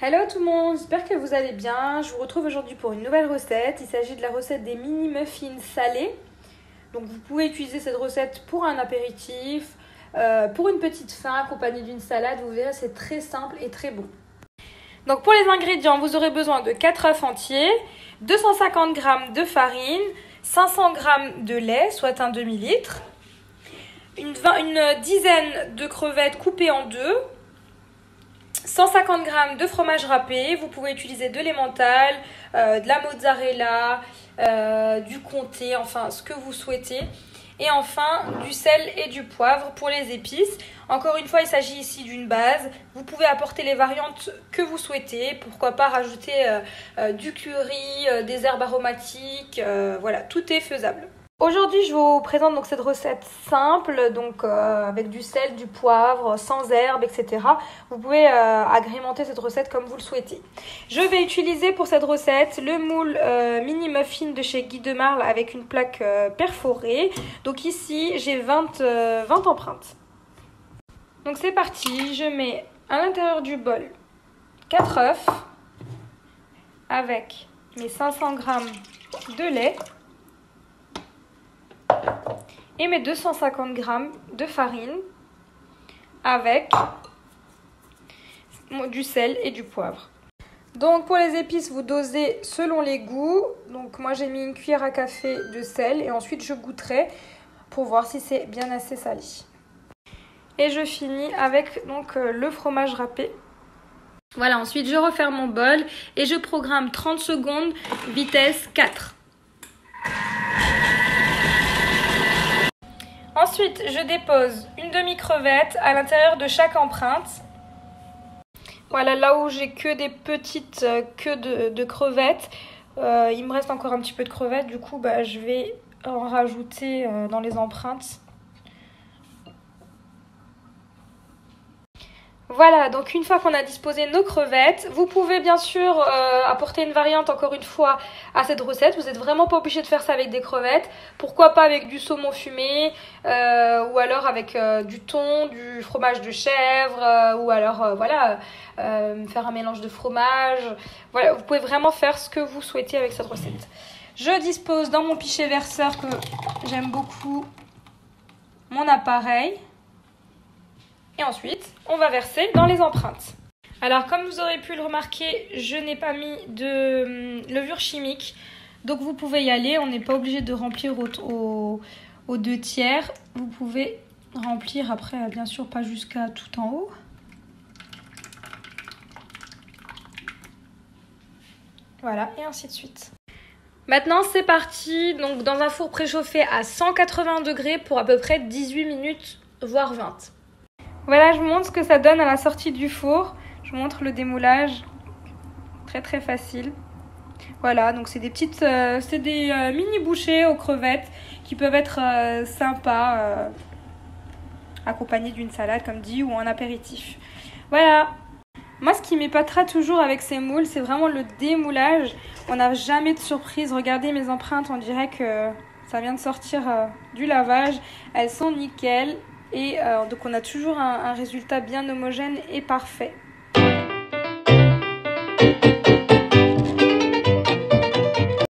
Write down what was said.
Hello tout le monde, j'espère que vous allez bien. Je vous retrouve aujourd'hui pour une nouvelle recette. Il s'agit de la recette des mini muffins salés. Donc vous pouvez utiliser cette recette pour un apéritif, pour une petite faim accompagnée d'une salade. Vous verrez, c'est très simple et très bon. Donc pour les ingrédients, vous aurez besoin de 4 œufs entiers, 250 g de farine, 500 g de lait, soit un demi-litre, une dizaine de crevettes coupées en deux, 150 g de fromage râpé. Vous pouvez utiliser de l'emmental, de la mozzarella, du comté, enfin ce que vous souhaitez. Et enfin, du sel et du poivre pour les épices. Encore une fois, il s'agit ici d'une base. Vous pouvez apporter les variantes que vous souhaitez. Pourquoi pas rajouter du curry, des herbes aromatiques. Voilà, tout est faisable. Aujourd'hui, je vous présente donc cette recette simple, donc avec du sel, du poivre, sans herbes, etc. Vous pouvez agrémenter cette recette comme vous le souhaitez. Je vais utiliser pour cette recette le moule mini muffin de chez Guy de Marle avec une plaque perforée. Donc ici, j'ai 20 empreintes. Donc c'est parti, je mets à l'intérieur du bol 4 œufs avec mes 500 g de lait et mes 250 g de farine avec du sel et du poivre. Donc pour les épices, vous dosez selon les goûts. Donc moi j'ai mis une cuillère à café de sel et ensuite je goûterai pour voir si c'est bien assez salé. Et je finis avec donc le fromage râpé. Voilà, ensuite je referme mon bol et je programme 30 secondes vitesse 4. Ensuite, je dépose une demi-crevette à l'intérieur de chaque empreinte. Voilà, là où j'ai que des petites queues de crevettes, il me reste encore un petit peu de crevettes. Du coup, je vais en rajouter dans les empreintes. Voilà, donc une fois qu'on a disposé nos crevettes, vous pouvez bien sûr apporter une variante encore une fois à cette recette. Vous n'êtes vraiment pas obligé de faire ça avec des crevettes. Pourquoi pas avec du saumon fumé ou alors avec du thon, du fromage de chèvre ou alors faire un mélange de fromage. Voilà, vous pouvez vraiment faire ce que vous souhaitez avec cette recette. Je dispose dans mon pichet verseur que j'aime beaucoup mon appareil. Et ensuite, on va verser dans les empreintes. Alors, comme vous aurez pu le remarquer, je n'ai pas mis de levure chimique. Donc, vous pouvez y aller. On n'est pas obligé de remplir aux 2/3. Vous pouvez remplir après, bien sûr, pas jusqu'à tout en haut. Voilà, et ainsi de suite. Maintenant, c'est parti. Donc, dans un four préchauffé à 180 degrés pour à peu près 18 minutes, voire 20. Voilà, je vous montre ce que ça donne à la sortie du four. Je vous montre le démoulage. Très très facile. Voilà, donc c'est des petites, mini bouchées aux crevettes qui peuvent être sympas, accompagnées d'une salade comme dit ou en apéritif. Voilà. Moi, ce qui m'épatera toujours avec ces moules, c'est vraiment le démoulage. On n'a jamais de surprise. Regardez mes empreintes, on dirait que ça vient de sortir du lavage. Elles sont nickel. Et donc on a toujours un résultat bien homogène et parfait.